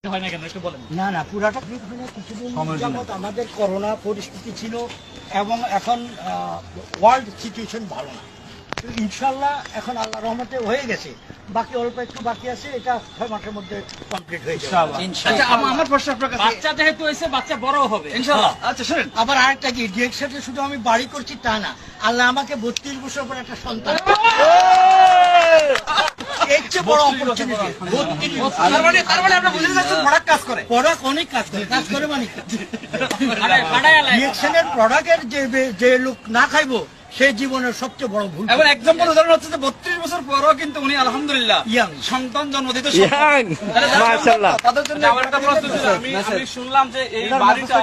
হয় না কেন একটু বলেন। না না পুরাটা ঠিক হয় না, কিছুদিন যাবত আমাদের করোনা পরিস্থিতি ছিল এবং এখন ওয়ার্ল্ড সিচুয়েশন ভালো না। তো ইনশাল্লাহ এখন আল্লাহ রহমতে হয়ে গেছে, বাকি অল্প একটু বাকি আছে, এটা 6 মাসের মধ্যে কমপ্লিট হয়ে যাবে আচ্ছা আমার প্রশ্ন আপনার কাছে, বাচ্চা যেহেতু হয়েছে বাচ্চা বড় হবে ইনশাআল্লাহ। আচ্ছা শুনেন, আবার আরেকটা কি, ডিএক্স সাথে শুধু আমি বাড়ি করছি তা না, আল্লাহ আমাকে 32 বছর পর একটা সন্তান, এর চেয়ে বড় অপরচুনিটি। তার মানে আমরা বুঝতে পারছি প্রোডাক্ট কাজ করে, প্রোডাক্ট অনেক কাজ করে মানে রিঅ্যাকশনের প্রোডাক্টের যে লোক না খাইবো সে জীবনের সবচেয়ে বড় ভুল। এবং এক্সাম্পল উদাহরণ হচ্ছে যে 32 বছর পরও কিন্তু উনি আলহামদুলিল্লাহ ইয়াং সন্তান জন্ম দিতে মাশাআল্লাহ। তাদের জন্য আমার একটা প্রশ্ন ছিল, আমি শুনলাম যে এই বাড়িটা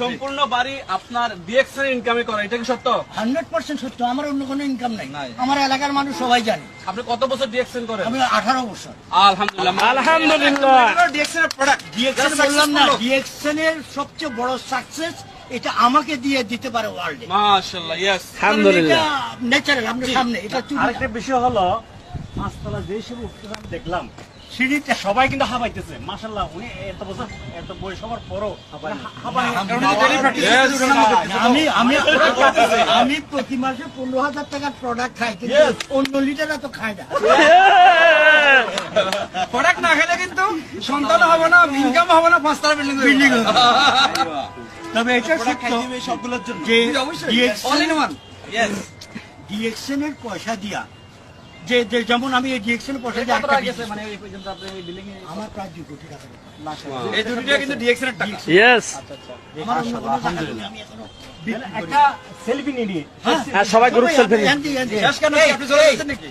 সম্পূর্ণ বাড়ি আপনার ডিএক্স এর ইনকামে করে, এটা কি সত্য? 100% সত্য। আমার অন্য কোনো ইনকাম নাই, আমার এলাকার মানুষ সবাই জানে। আপনি কত বছর ডিএক্স করেন? আমি 18 বছর। আলহামদুলিল্লাহ আলহামদুলিল্লাহ। ডিএক্স এর প্রোডাক্ট ডিএক্সএন বললাম না, ডিএক্সএন এর সবচেয়ে বড় সাকসেস এটা আমাকে দিয়ে দিতে পারে ওয়ার্ল্ডে। মাশাআল্লাহ, ইয়েস আলহামদুলিল্লাহ। ন্যাচারাল আপনার সামনে এটা আরেকটা বিষয় হলো, পাঁচতলা যে হিসেবে উঠতে আমি দেখলাম সিঁড়িতে সবাই কিন্তু হাবাইতেছে। মাশাআল্লাহ, উনি এত বছর এত বয়স হওয়ার পরও আমি প্রতি মাসে 15,000 টাকার প্রোডাক্ট খাই, কিন্তু অন্য লিটাররা তো খায় না। প্রোডাক্ট না খেলে কিন্তু সন্তান হবে না, ইনকাম হবে না, পাঁচতলা বিল্ডিং তবে এটা সত্য সবগুলোর জন্য যে অল ডিএক্সএন এর পয়সা দিয়া যে যেমন আমি এই ডিএক্সএন এর পয়সা দিয়ে কত টাকা গেছে মানে এই পর্যন্ত আপনি এই বিল্ডিং এ? আমার প্রায় 2 কোটি টাকা। এই দুটোটা কিন্তু ডিএক্স এর টাকা। ইয়েস। আমার অন্য কোনো টাকা নেই, আমি এখনো একটা সেলফি নিয়ে হ্যাঁ, সবাই গ্রুপ সেলফি এনজি শেষ কেন আপনি চলে যাচ্ছেন নাকি?